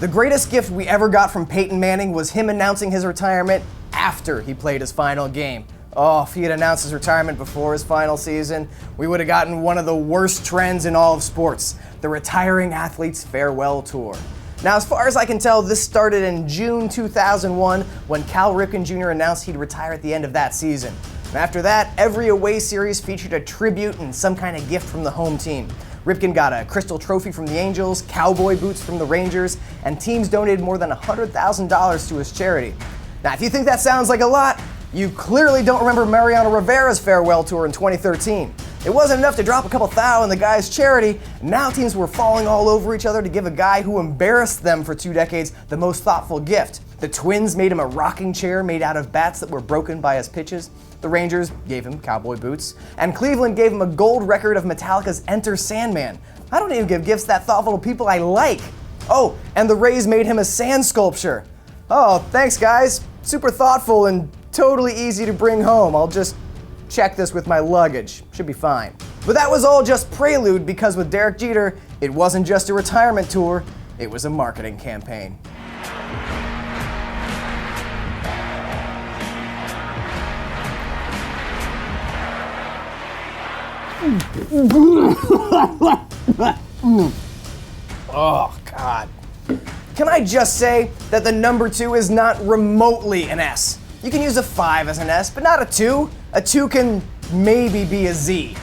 The greatest gift we ever got from Peyton Manning was him announcing his retirement after he played his final game. Oh, if he had announced his retirement before his final season, we would have gotten one of the worst trends in all of sports, the retiring athlete's farewell tour. Now, as far as I can tell, this started in June 2001 when Ripken Jr. announced he'd retire at the end of that season. And after that, every away series featured a tribute and some kind of gift from the home team. Ripken got a crystal trophy from the Angels, cowboy boots from the Rangers, and teams donated more than $100,000 to his charity. Now, if you think that sounds like a lot, you clearly don't remember Mariano Rivera's farewell tour in 2013. It wasn't enough to drop a couple thou in the guy's charity. Now teams were falling all over each other to give a guy who embarrassed them for 2 decades the most thoughtful gift. The Twins made him a rocking chair made out of bats that were broken by his pitches. The Rangers gave him cowboy boots. And Cleveland gave him a gold record of Metallica's Enter Sandman. I don't even give gifts that thoughtful to people I like. Oh, and the Rays made him a sand sculpture. Oh, thanks guys. Super thoughtful and totally easy to bring home. I'll just check this with my luggage. Should be fine. But that was all just prelude, because with Derek Jeter, it wasn't just a retirement tour, it was a marketing campaign. Oh, God. Can I just say that the number 2 is not remotely an S? You can use a 5 as an S, but not a 2. A 2 can maybe be a Z.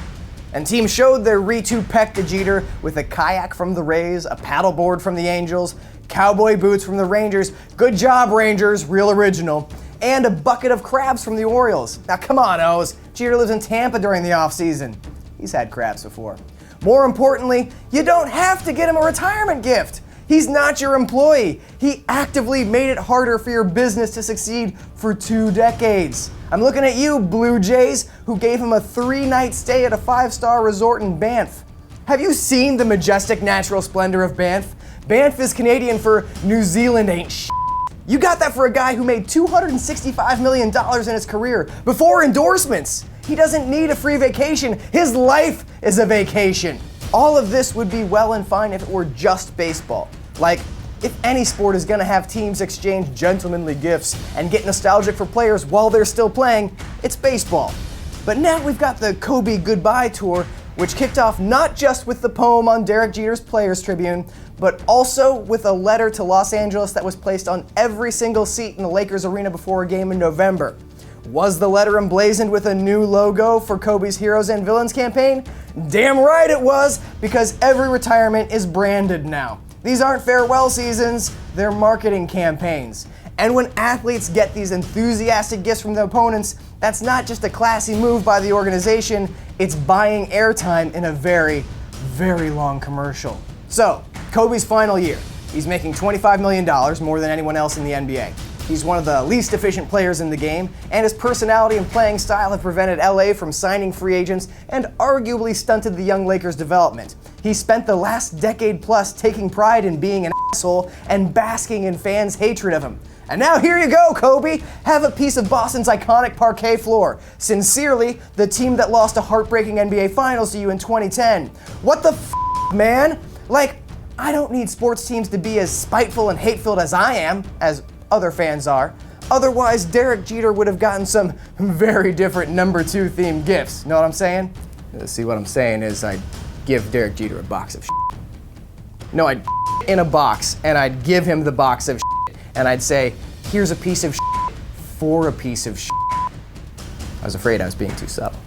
And teams showed their re-2 peck to Jeter with a kayak from the Rays, a paddleboard from the Angels, cowboy boots from the Rangers, good job Rangers, real original, and a bucket of crabs from the Orioles. Now come on, O's. Jeter lives in Tampa during the offseason. He's had crabs before. More importantly, you don't have to get him a retirement gift. He's not your employee. He actively made it harder for your business to succeed for 2 decades. I'm looking at you, Blue Jays, who gave him a 3-night stay at a 5-star resort in Banff. Have you seen the majestic natural splendor of Banff? Banff is Canadian for New Zealand ain't shit. You got that for a guy who made $265 million in his career before endorsements. He doesn't need a free vacation. His life is a vacation. All of this would be well and fine if it were just baseball. Like, if any sport is gonna have teams exchange gentlemanly gifts and get nostalgic for players while they're still playing, it's baseball. But now we've got the Kobe Goodbye Tour, which kicked off not just with the poem on Derek Jeter's Players Tribune, but also with a letter to Los Angeles that was placed on every single seat in the Lakers arena before a game in November. Was the letter emblazoned with a new logo for Kobe's Heroes and Villains campaign? Damn right it was, because every retirement is branded now. These aren't farewell seasons, they're marketing campaigns. And when athletes get these enthusiastic gifts from their opponents, that's not just a classy move by the organization, it's buying airtime in a very, very long commercial. So, Kobe's final year. He's making $25 million, more than anyone else in the NBA. He's one of the least efficient players in the game, and his personality and playing style have prevented LA from signing free agents and arguably stunted the young Lakers' development. He spent the last decade plus taking pride in being an asshole and basking in fans' hatred of him. And now here you go, Kobe! Have a piece of Boston's iconic parquet floor. Sincerely, the team that lost a heartbreaking NBA Finals to you in 2010. What the f***, man? Like, I don't need sports teams to be as spiteful and hate-filled as I am, as other fans are. Otherwise, Derek Jeter would have gotten some very different number 2 themed gifts. Know what I'm saying? See, what I'm saying is I'd give Derek Jeter a box of shit. No, I'd in a box, and I'd give him the box of shit, and I'd say, here's a piece of shit for a piece of shit. I was afraid I was being too subtle.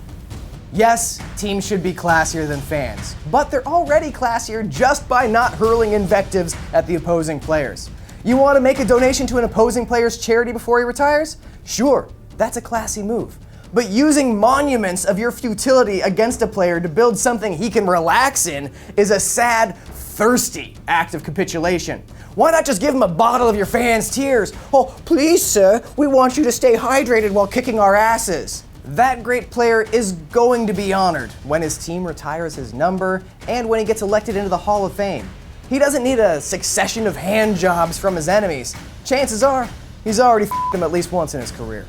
Yes, teams should be classier than fans, but they're already classier just by not hurling invectives at the opposing players. You want to make a donation to an opposing player's charity before he retires? Sure, that's a classy move. But using monuments of your futility against a player to build something he can relax in is a sad, thirsty act of capitulation. Why not just give him a bottle of your fans' tears? Oh, please, sir, we want you to stay hydrated while kicking our asses. That great player is going to be honored when his team retires his number and when he gets elected into the Hall of Fame. He doesn't need a succession of hand jobs from his enemies. Chances are, he's already f***ed them at least once in his career.